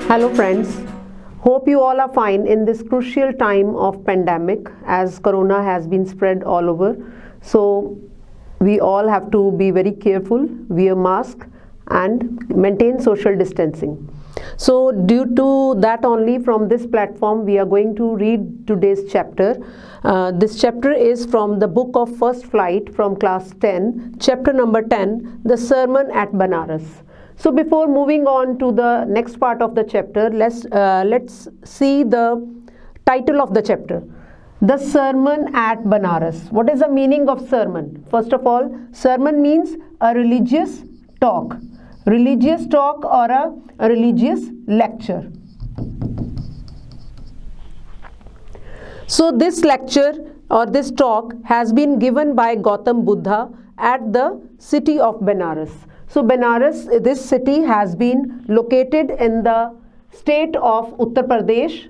Hello friends, hope you all are fine in this crucial time of pandemic as corona has been spread all over. So we all have to be very careful, wear mask and maintain social distancing. So due to that only from this platform we are going to read today's chapter. This chapter is from the book of First Flight from class 10, chapter number 10, the sermon at Banaras. So before moving on to the next part of the chapter, let's see the title of the chapter. The sermon at Banaras. What is the meaning of sermon? First of all, sermon means a religious talk. Religious talk or a religious lecture. So this lecture or this talk has been given by Gautam Buddha at the city of Banaras. So Banaras, this city has been located in the state of Uttar Pradesh,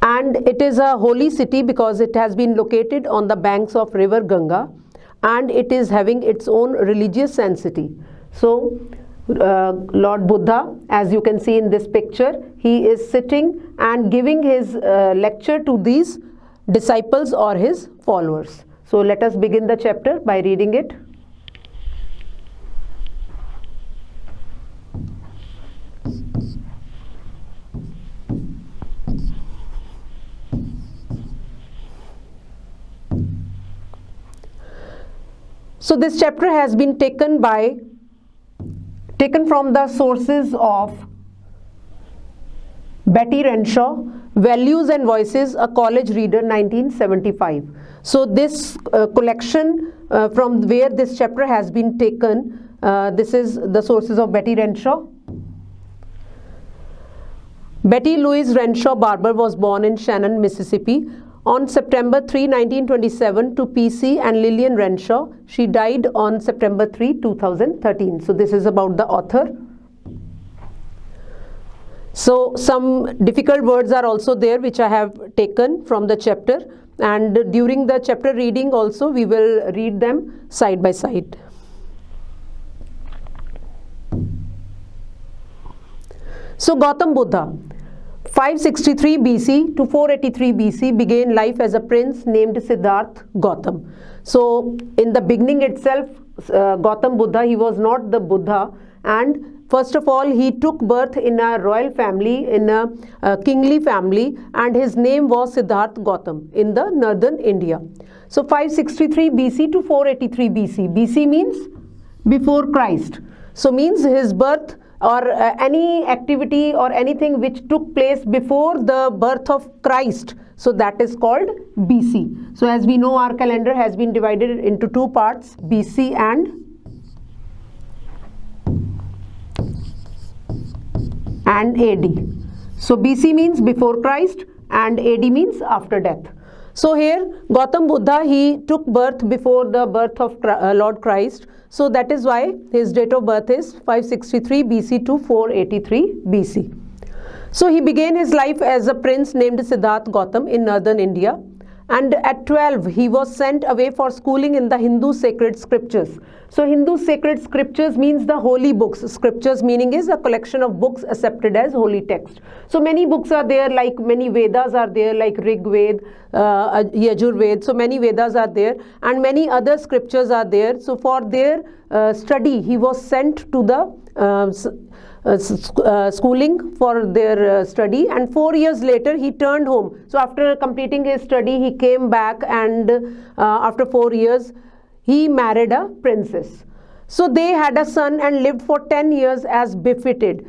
and it is a holy city because it has been located on the banks of river Ganga, and it is having its own religious sanctity. So Lord Buddha, as you can see in this picture, he is sitting and giving his lecture to these disciples or his followers. So let us begin the chapter by reading it. So this chapter has been taken from the sources of Betty Renshaw, Values and Voices, a College Reader, 1975. So this collection from where this chapter has been taken, this is the sources of Betty Renshaw. Betty Louise Renshaw Barber was born in Shannon, Mississippi on September 3, 1927 to PC and Lillian Renshaw. She died on September 3, 2013. So this is about the author. So some difficult words are also there which I have taken from the chapter, and during the chapter reading also we will read them side by side. So Gautam Buddha, 563 BC to 483 BC, began life as a prince named Siddhartha Gautam. So in the beginning itself, Gautam Buddha, he was not the Buddha, and first of all he took birth in a royal family, in a kingly family, and his name was Siddhartha Gautam in the northern India. So 563 BC to 483 BC. BC means before Christ. So means his birth or any activity or anything which took place before the birth of Christ. So that is called BC. So as we know, our calendar has been divided into two parts, BC and AD. So BC means before Christ and AD means after death. So here Gautam Buddha, he took birth before the birth of Lord Christ. So that is why his date of birth is 563 BC to 483 BC. So he began his life as a prince named Siddhartha Gautam in northern India, and at 12 he was sent away for schooling in the Hindu sacred scriptures. So Hindu sacred scriptures means the holy books. Scriptures meaning is a collection of books accepted as holy text. So many books are there, like many Vedas are there, like Rig Ved, Yajur Ved. So many Vedas are there and many other scriptures are there. So for their study he was sent to the schooling for their study, and 4 years later he turned home. So after completing his study he came back, and after 4 years he married a princess. So they had a son and lived for 10 years as befitted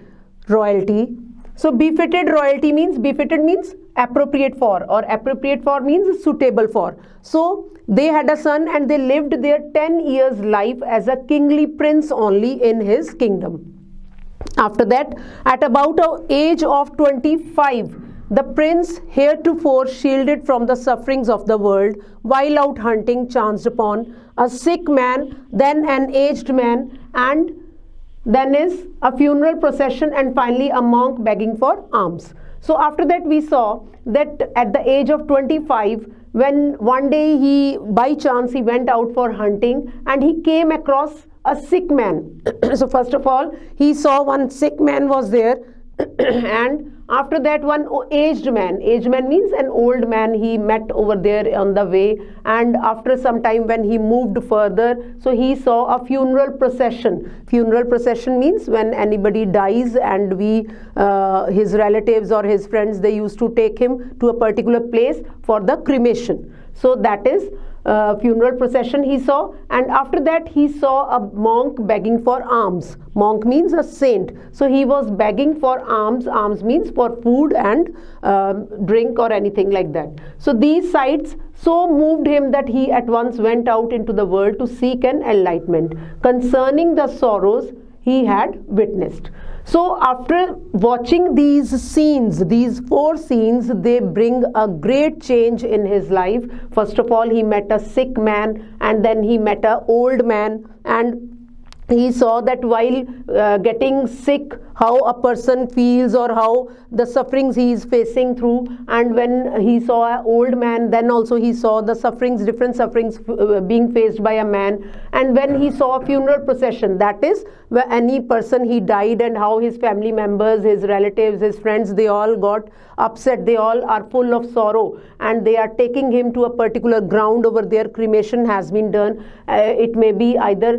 royalty. So befitted royalty means, befitted means appropriate for, or appropriate for means suitable for. So they had a son and they lived their 10 years life as a kingly prince only in his kingdom. After that, at about the age of 25, the prince, heretofore shielded from the sufferings of the world, while out hunting, chanced upon a sick man, then an aged man, and then is a funeral procession, and finally a monk begging for alms. So after that we saw that at the age of 25, when one day by chance he went out for hunting and he came across a sick man. So first of all, he saw one sick man was there, and after that one aged man means an old man, he met over there on the way. And after some time when he moved further, so he saw a funeral procession. Funeral procession means when anybody dies and his relatives or his friends, they used to take him to a particular place for the cremation. So that is funeral procession he saw. And after that he saw a monk begging for alms. Monk means a saint, so he was begging for alms. Alms means for food and drink or anything like that. So these sights so moved him that he at once went out into the world to seek an enlightenment concerning the sorrows he had witnessed. So after watching these scenes, these 4 scenes, they bring a great change in his life. First of all, he met a sick man, and then he met an old man, and he saw that while getting sick, how a person feels or how the sufferings he is facing through. And when he saw an old man, then also he saw the sufferings, different sufferings being faced by a man. And when he saw a funeral procession, that is where any person he died, and how his family members, his relatives, his friends, they all got upset, they all are full of sorrow, and they are taking him to a particular ground over there. Cremation has been done. It may be either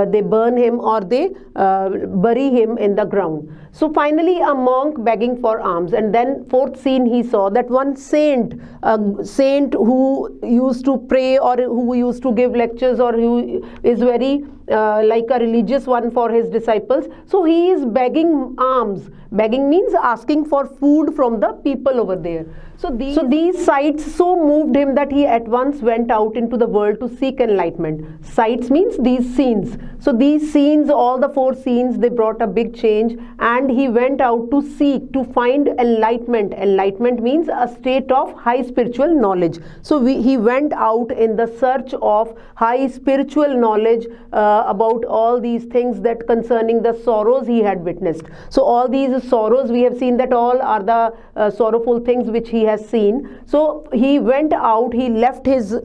they burn him or they bury him in the ground. So finally a monk begging for alms. And then 4th scene, he saw that one saint, a saint who used to pray or who used to give lectures or who is very like a religious one for his disciples. So he is begging alms. Begging means asking for food from the people over there. So these sights so moved him that he at once went out into the world to seek enlightenment. Sights means these scenes. So these scenes, all the 4 scenes, they brought a big change, and he went out to seek, to find enlightenment. Enlightenment means a state of high spiritual knowledge. So he went out in the search of high spiritual knowledge about all these things that concerning the sorrows he had witnessed. So all these sorrows, we have seen that all are the sorrowful things which he has seen. So he went out, he left his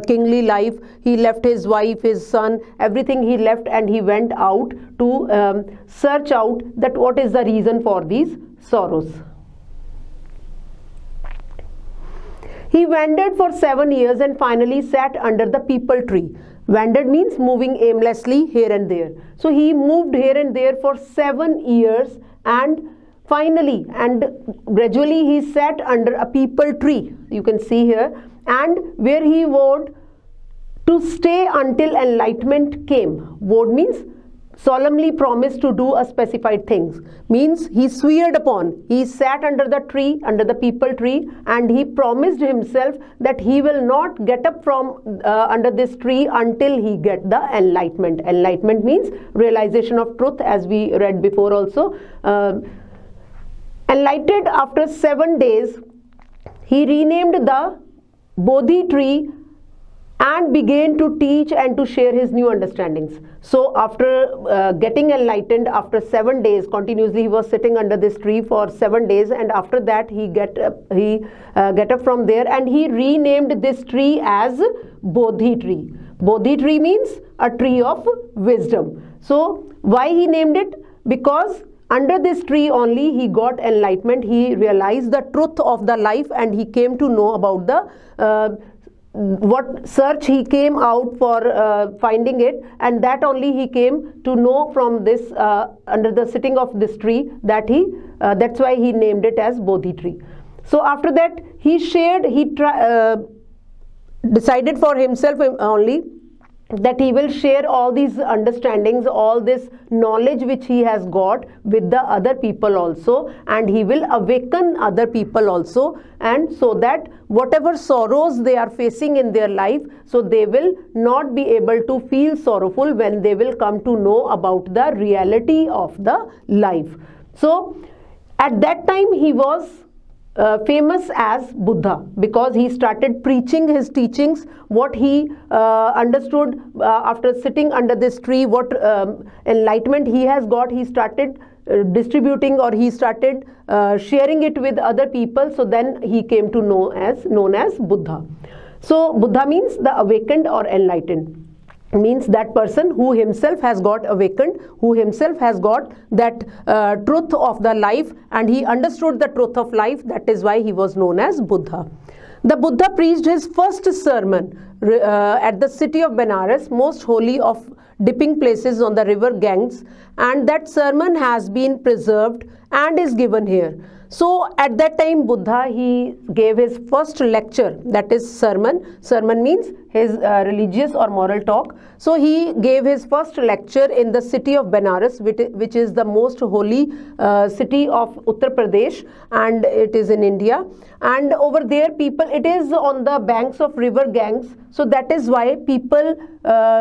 kingly life, he left his wife, his son, everything he left, and he went out to search out that what is the reason for these sorrows. He wandered for 7 years and finally sat under the peepal tree. Wandered means moving aimlessly here and there. So he moved here and there for 7 years, and finally and gradually he sat under a peepal tree, you can see here, and where he vowed to stay until enlightenment came. Vowed means solemnly promised to do a specified things, means he sweared upon. He sat under the tree, under the peepal tree, and he promised himself that he will not get up from under this tree until he get the enlightenment. Enlightenment means realization of truth, as we read before also. Enlightened after 7 days, he renamed the Bodhi tree and began to teach and to share his new understandings. So after getting enlightened, after 7 days continuously, he was sitting under this tree for 7 days, and after that he get up from there, and he renamed this tree as Bodhi tree. Bodhi tree means a tree of wisdom. So why he named it? Because under this tree only he got enlightenment. He realized the truth of the life, and he came to know about the what search he came out for finding it, and that only he came to know from this under the sitting of this tree, that that's why he named it as Bodhi tree. So after that he shared, decided for himself only that he will share all these understandings, all this knowledge which he has got with the other people also, and he will awaken other people also, and so that whatever sorrows they are facing in their life, so they will not be able to feel sorrowful when they will come to know about the reality of the life. So at that time he was famous as Buddha, because he started preaching his teachings, what he understood after sitting under this tree, what enlightenment he has got. He started distributing, or he started sharing it with other people. So then he came to know as known as Buddha. So Buddha means the awakened or enlightened. means that person who himself has got awakened, who himself has got that truth of the life, and he understood the truth of life. That is why he was known as Buddha. The Buddha preached his first sermon at the city of Benares, most holy of dipping places on the river Ganges, and that sermon has been preserved and is given here. So at that time Buddha, he gave his first lecture, that is sermon. Sermon means his religious or moral talk. So he gave his first lecture in the city of Benares, which is the most holy city of Uttar Pradesh, and it is in India. And over there people, it is on the banks of river Ganges. So that is why people,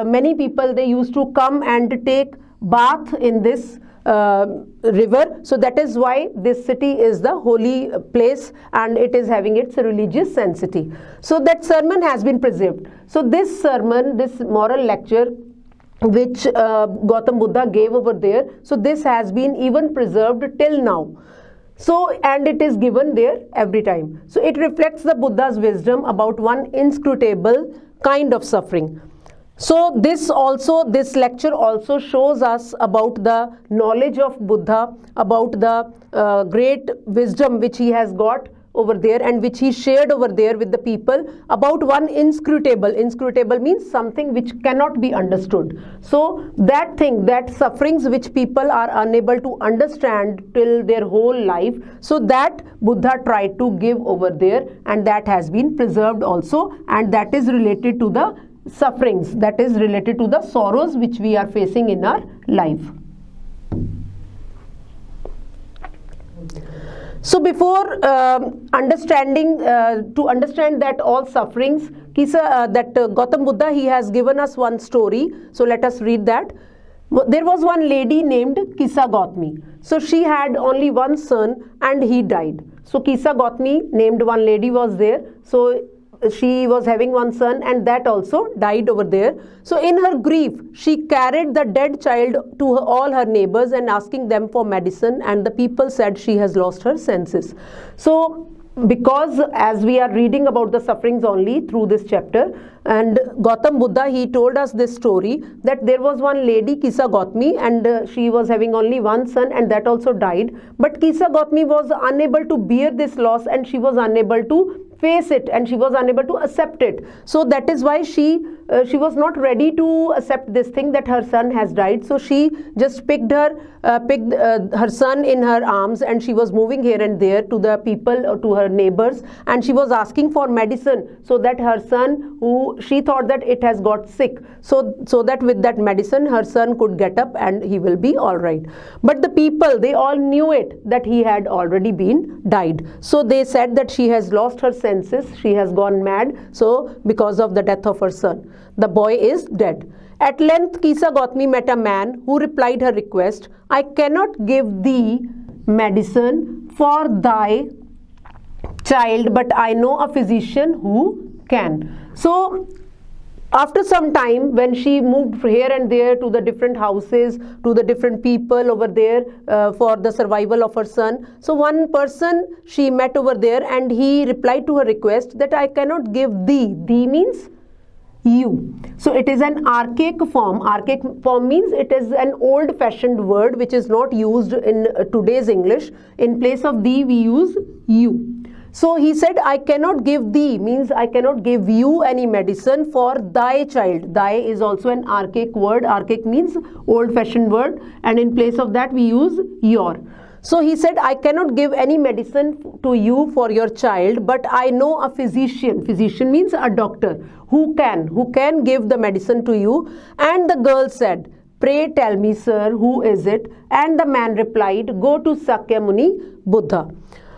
many people, they used to come and take bath in this river. So that is why this city is the holy place, and it is having its religious sanctity. So that sermon has been preserved. So this sermon, this moral lecture which Gautam Buddha gave over there, so this has been even preserved till now. So, and it is given there every time. So it reflects the Buddha's wisdom about one inscrutable kind of suffering. So this lecture also shows us about the knowledge of Buddha, about the great wisdom which he has got over there and which he shared over there with the people about one inscrutable. Inscrutable means something which cannot be understood. So that thing, that sufferings which people are unable to understand till their whole life, so that Buddha tried to give over there, and that has been preserved also, and that is related to the sufferings, that is related to the sorrows which we are facing in our life. So before understanding, to understand that all sufferings, Gautam Buddha, he has given us one story. So let us read that. There was one lady named Kisa Gautami. So she had only one son and he died. So Kisa Gautami, named one lady, was there. So she was having one son and that also died over there. So in her grief, she carried the dead child to all her neighbors and asking them for medicine, and the people said she has lost her senses. So because as we are reading about the sufferings only through this chapter, and Gautam Buddha, he told us this story that there was one lady, Kisa Gautami, and she was having only one son and that also died. But Kisa Gautami was unable to bear this loss, and she was unable to face it, and she was unable to accept it. So that is why she was not ready to accept this thing that her son has died. So she just picked her son in her arms, and she was moving here and there to the people or to her neighbors, and she was asking for medicine so that her son, who she thought that it has got sick, so that with that medicine her son could get up and he will be all right. But the people, they all knew it, that he had already been died. So they said that she has lost her senses, she has gone mad, so because of the death of her son, the boy is dead. At length Kisa Gautami met a man who replied her request, "I cannot give thee medicine for thy child, but I know a physician who can." So after some time, when she moved here and there to the different houses, to the different people over there for the survival of her son, so one person she met over there, and he replied to her request that I cannot give thee. Thee means you. So it is an archaic form. Archaic form means it is an old fashioned word which is not used in today's English. In place of thee we use you. So he said, I cannot give thee means I cannot give you any medicine for thy child. Thy is also an archaic word. Archaic means old fashioned word, and in place of that we use your. So he said, I cannot give any medicine to you for your child, but I know a physician. Physician means a doctor who can give the medicine to you. And the girl said, pray tell me, sir, who is it? And the man replied, go to Sakyamuni Buddha.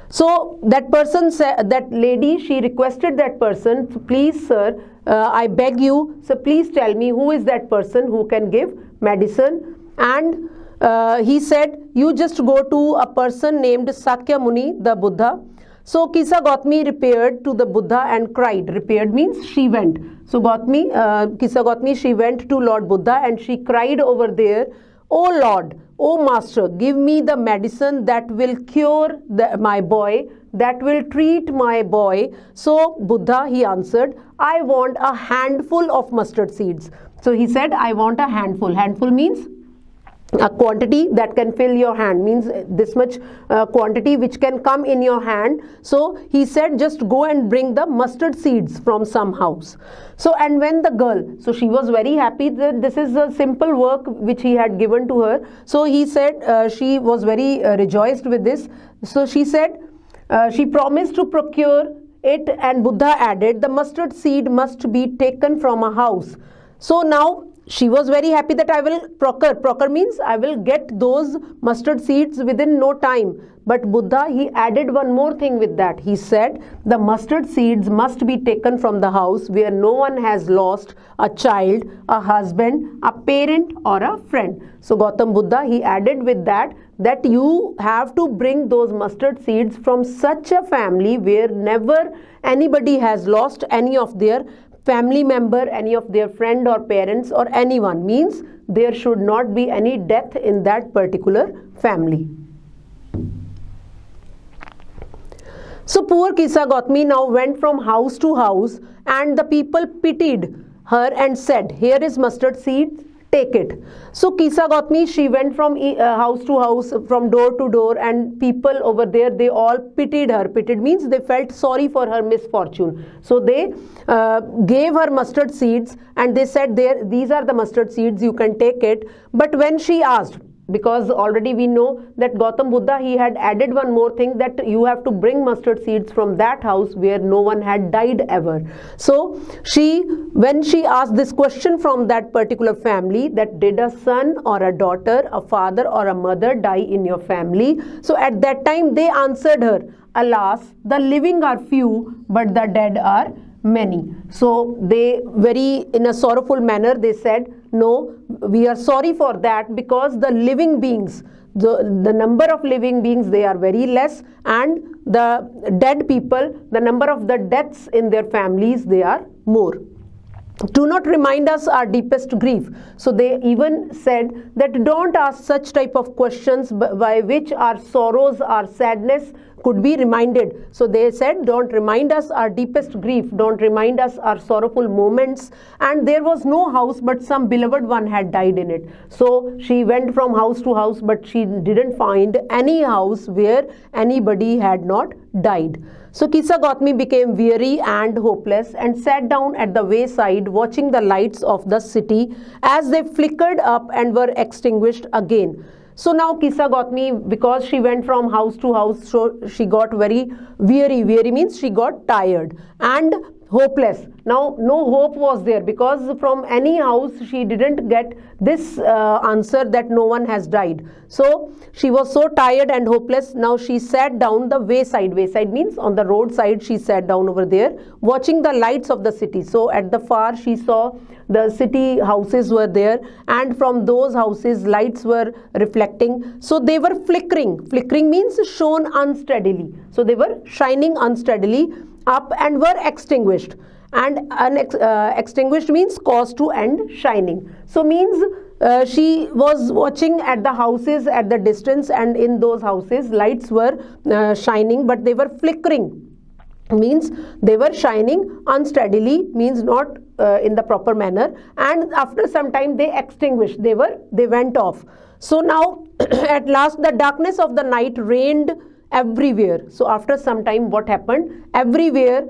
So that person said, that lady, she requested that person, please sir, I beg you, so please tell me who is that person who can give medicine. And he said, you just go to a person named Sakyamuni, the Buddha. So Kisa Gautami repaired to the Buddha and cried. Repaired means she went. So Kisa Gautami, she went to Lord Buddha and she cried over there, O Lord, O Master, give me the medicine that will cure my boy, that will treat my boy. So Buddha, he answered, I want a handful of mustard seeds. So he said, I want a handful. Handful means a quantity that can fill your hand, means this much quantity which can come in your hand. So he said, just go and bring the mustard seeds from some house. So, and when the girl, so she was very happy that this is a simple work which he had given to her. So he said, she was very rejoiced with this. So she said, she promised to procure it, and Buddha added, the mustard seed must be taken from a house. So now she was very happy that I will procure means I will get those mustard seeds within no time. But Buddha, he added one more thing with that. He said, the mustard seeds must be taken from the house where no one has lost a child, a husband, a parent, or a friend. So Gautam Buddha, he added with that you have to bring those mustard seeds from such a family where never anybody has lost any of their family member, any of their friend or parents or anyone, means there should not be any death in that particular family. So poor Kisa Gautami now went from house to house, and the people pitied her and said, here is mustard seed, take it. So Kisa Gautami, she went from house to house, from door to door, and people over there, they all pitied her. Pitied means they felt sorry for her misfortune. So they gave her mustard seeds, and they said, these are the mustard seeds, you can take it. But when she asked, because already we know that Gautam Buddha, he had added one more thing, that you have to bring mustard seeds from that house where no one had died ever. So when she asked this question from that particular family, that did a son or a daughter, a father or a mother die in your family? So at that time they answered her, alas, the living are few, but the dead are many. So they very in a sorrowful manner they said, no, we are sorry for that, because the living beings, the number of living beings, they are very less, and the dead people, the number of the deaths in their families, they are more. Do not remind us our deepest grief. So they even said that don't ask such type of questions by which our sorrows, our sadness could be reminded. So they said, don't remind us our deepest grief, don't remind us our sorrowful moments. And there was no house, but some beloved one had died in it. So she went from house to house, but she didn't find any house where anybody had not died. So Kisa Gautami became weary and hopeless and sat down at the wayside, watching the lights of the city as they flickered up and were extinguished again. So now Kisa Gautami, because she went from house to house, so she got very weary. Weary means she got tired and hopeless. Now no hope was there, because from any house she didn't get this answer that no one has died. So she was so tired and hopeless. Now she sat down the wayside. Wayside means on the roadside. She sat down over there, watching the lights of the city. So at the far she saw the city houses were there, and from those houses lights were reflecting. So they were flickering. Flickering means shone unsteadily. So they were shining unsteadily up and were extinguished. And extinguished means caused to end shining. So means she was watching at the houses at the distance, and in those houses lights were shining, but they were flickering. Means they were shining unsteadily, means not in the proper manner, and after some time they extinguished, they went off. So now at last the darkness of the night reigned everywhere. So after some time what happened? Everywhere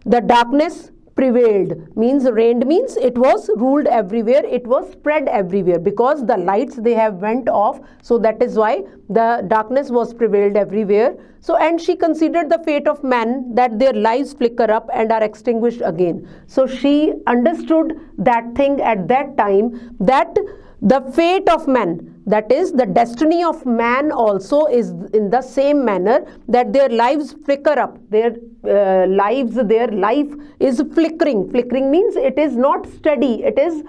the darkness prevailed. Means reigned means it was ruled everywhere, it was spread everywhere, because the lights they have went off. So that is why the darkness was prevailed everywhere. So and she considered the fate of men, that their lives flicker up and are extinguished again. So she understood that thing at that time, that the fate of man, that is the destiny of man also is in the same manner, that their lives flicker up, their life is flickering. Flickering means it is not steady, it is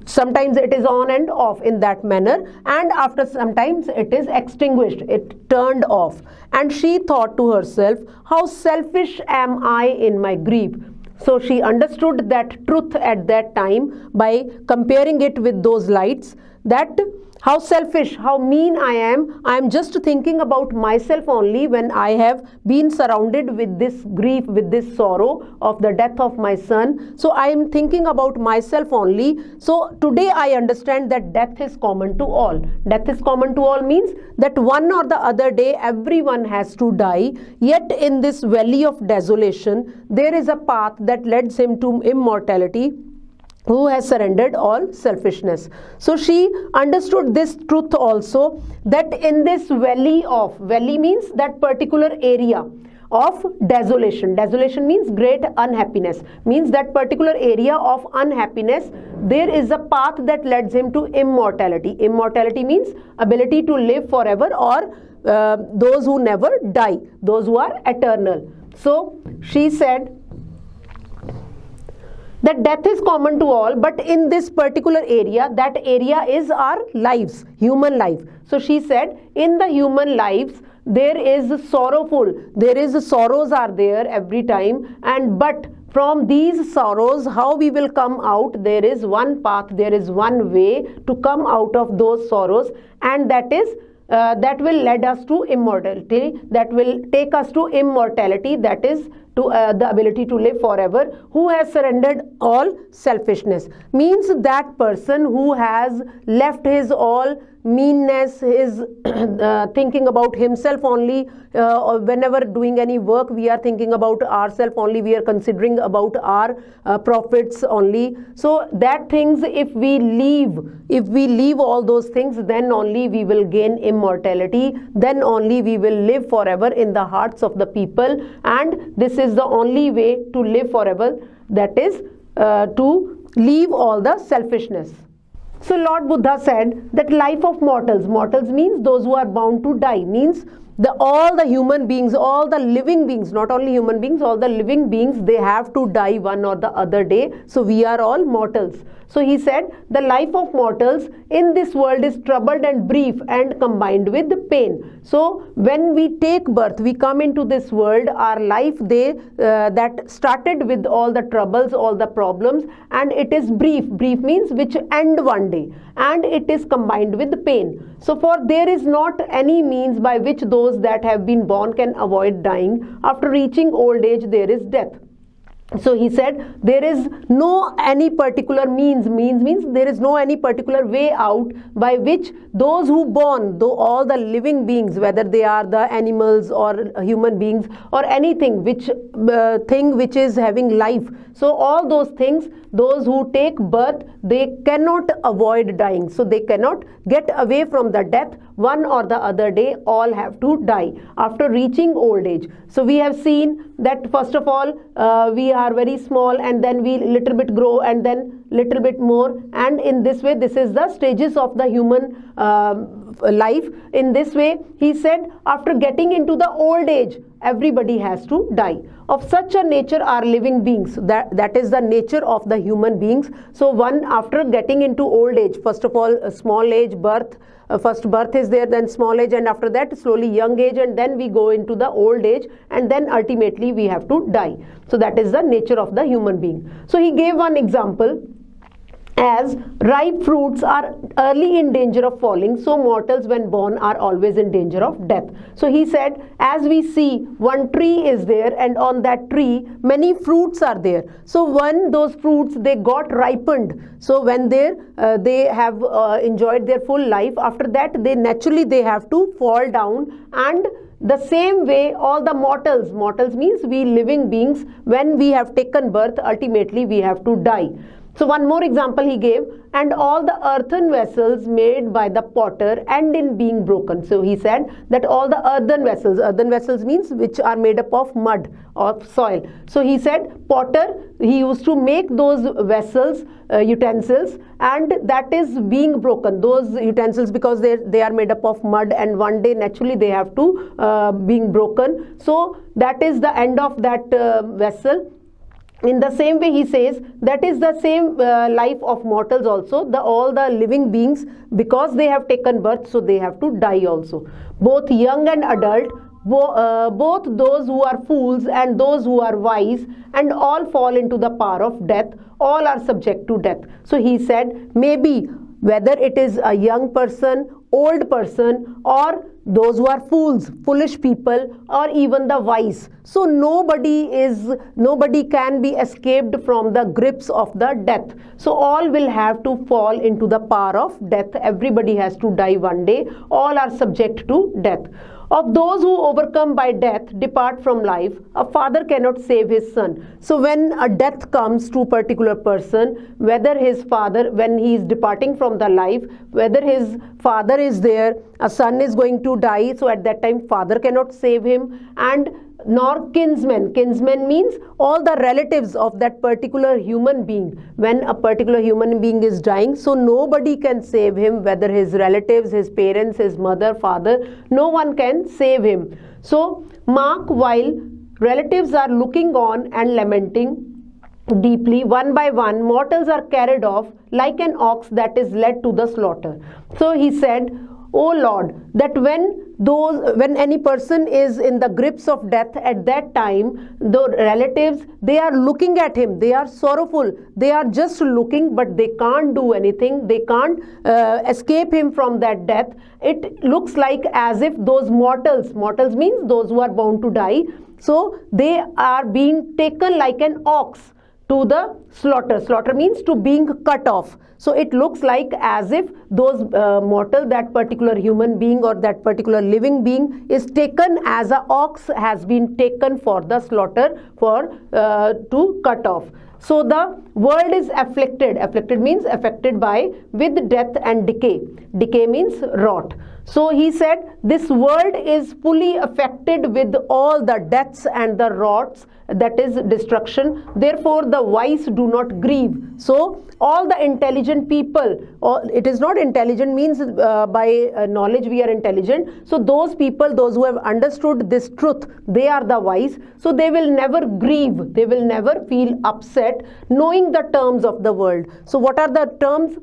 sometimes it is on and off in that manner, and after sometimes it is extinguished, it turned off. And she thought to herself, how selfish am I in my grief. So she understood that truth at that time by comparing it with those lights, that how selfish, how mean I am just thinking about myself only when I have been surrounded with this grief, with this sorrow of the death of my son. So I am thinking about myself only. So today I understand that death is common to all. Death is common to all means that one or the other day everyone has to die. Yet in this valley of desolation, there is a path that leads him to immortality, who has surrendered all selfishness. So she understood this truth also, that in this valley means that particular area of desolation. Desolation means great unhappiness, means that particular area of unhappiness, there is a path that leads him to immortality. Immortality means ability to live forever, or those who never die, those who are eternal. So she said that death is common to all, but in this particular area, that area is our lives, human life. So she said, in the human lives, there is sorrows are there every time, and but from these sorrows, how we will come out, there is one path, there is one way to come out of those sorrows, and that is that will lead us to immortality, that will take us to immortality, that is to the ability to live forever, who has surrendered all selfishness. Means that person who has left his all meanness, his thinking about himself only, or whenever doing any work we are thinking about ourselves only, we are considering about our profits only. So that things, if we leave all those things, then only we will gain immortality, then only we will live forever in the hearts of the people, and this is the only way to live forever, that is to leave all the selfishness. So Lord Buddha said that life of mortals means those who are bound to die, means all the human beings, all the living beings, not only human beings, all the living beings, they have to die one or the other day. So we are all mortals. So he said the life of mortals in this world is troubled and brief and combined with pain. So when we take birth, we come into this world, our life that started with all the troubles, all the problems, and it is brief. Brief means which end one day, and it is combined with pain. So for there is not any means by which those that have been born can avoid dying. After reaching old age, there is death. So he said there is no any particular means means there is no any particular way out by which those who born, though all the living beings, whether they are the animals or human beings or anything which thing which is having life, so all those things, those who take birth, they cannot avoid dying. So they cannot get away from the death. One or the other day, all have to die after reaching old age. So we have seen that first of all we are very small, and then we little bit grow, and then little bit more, and in this way, this is the stages of the human life. In this way, he said, after getting into the old age, everybody has to die. Of such a nature are living beings. That is the nature of the human beings. So one, after getting into old age, first of all, small age, birth, first birth is there, then small age, and after that slowly young age, and then we go into the old age, and then ultimately we have to die. So that is the nature of the human being. So he gave one example, as ripe fruits are early in danger of falling, so mortals when born are always in danger of death. So he said, as we see, one tree is there, and on that tree many fruits are there. So when those fruits, they got ripened, so when they have enjoyed their full life, after that they naturally they have to fall down. And the same way all the mortals means we living beings, when we have taken birth, ultimately we have to die. So one more example he gave, and all the earthen vessels made by the potter end in being broken. So he said that all the earthen vessels means which are made up of mud or soil. So he said potter, he used to make those vessels, utensils, and that is being broken, those utensils, because they are made up of mud, and one day naturally they have to being broken. So that is the end of that vessel. In the same way, he says that is the same life of mortals also, all the living beings, because they have taken birth, so they have to die also. Both young and adult, both those who are fools and those who are wise, and all fall into the power of death, all are subject to death. So he said, maybe whether it is a young person, old person, or those who are fools, foolish people, or even the wise. So nobody can be escaped from the grips of the death. So all will have to fall into the power of death. Everybody has to die one day. All are subject to death. Of those who overcome by death depart from life, a father cannot save his son. So when a death comes to a particular person, whether his father, when he is departing from the life, whether his father is there, a son is going to die, so at that time father cannot save him, and nor kinsmen. Kinsmen means all the relatives of that particular human being. When a particular human being is dying, so nobody can save him, whether his relatives, his parents, his mother, father, no one can save him. So mark, while relatives are looking on and lamenting deeply, one by one mortals are carried off like an ox that is led to the slaughter. So he said, O Lord, that when any person is in the grips of death, at that time the relatives, they are looking at him, they are sorrowful, they are just looking, but they can't do anything, they can't escape him from that death. It looks like as if those mortals means those who are bound to die, so they are being taken like an ox to the slaughter. Slaughter means to being cut off. So it looks like as if those mortal, that particular human being or that particular living being is taken as a ox has been taken for the slaughter, for to cut off. So the world is afflicted. Afflicted means affected by, with death and decay. Decay means rot. So he said this world is fully affected with all the deaths and the rots, that is destruction. Therefore the wise do not grieve. So all the intelligent people, it is not intelligent means by knowledge we are intelligent. So those people, those who have understood this truth, they are the wise. So they will never grieve, they will never feel upset knowing the terms of the world. So what are the terms?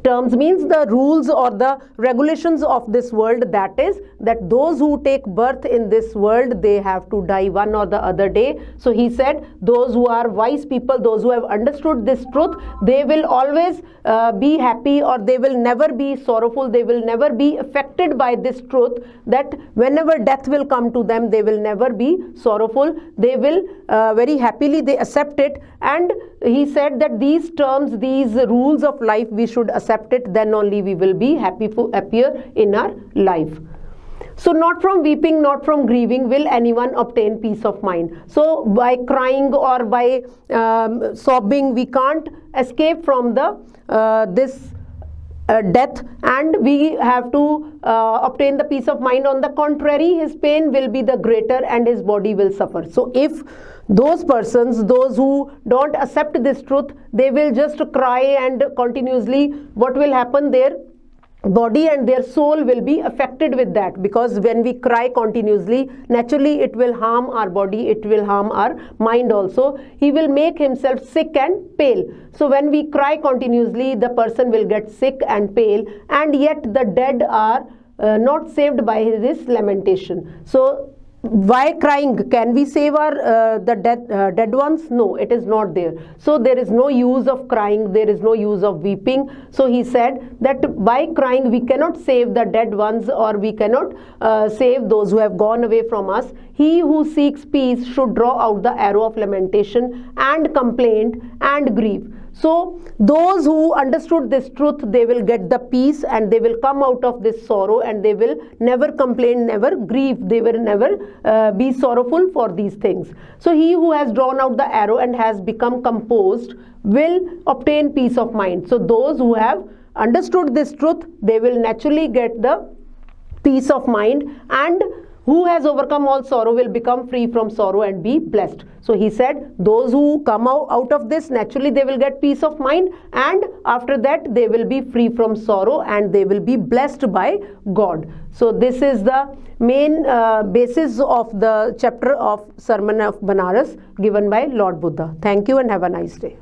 Terms means the rules or the regulations of this world, that is that those who take birth in this world, they have to die one or the other day. So he said those who are wise people, those who have understood this truth, they will always be happy, or they will never be sorrowful, they will never be affected by this truth, that whenever death will come to them, they will never be sorrowful, they will very happily they accept it. And he said that these terms, these rules of life, we should accept it, then only we will be happier in our life. So not from weeping, not from grieving will anyone obtain peace of mind. So by crying or by sobbing, we can't escape from the this death, and we have to obtain the peace of mind. On the contrary, his pain will be the greater and his body will suffer. So if those persons, those who don't accept this truth, they will just cry and continuously, what will happen? Their body and their soul will be affected with that, because when we cry continuously, naturally it will harm our body, it will harm our mind also. He will make himself sick and pale. So when we cry continuously, the person will get sick and pale, and yet the dead are not saved by this lamentation. So why crying? Can we save our the dead ones? No, it is not there. So there is no use of crying, there is no use of weeping. So he said that by crying we cannot save the dead ones, or we cannot save those who have gone away from us. He who seeks peace should draw out the arrow of lamentation and complaint and grief. So those who understood this truth, they will get the peace, and they will come out of this sorrow, and they will never complain, never grieve, they will never be sorrowful for these things. So he who has drawn out the arrow and has become composed will obtain peace of mind. So those who have understood this truth, they will naturally get the peace of mind, and who has overcome all sorrow will become free from sorrow and be blessed. So he said those who come out of this, naturally they will get peace of mind, and after that they will be free from sorrow and they will be blessed by God. So this is the main basis of the chapter of Sermon of Banaras given by Lord Buddha. Thank you and have a nice day.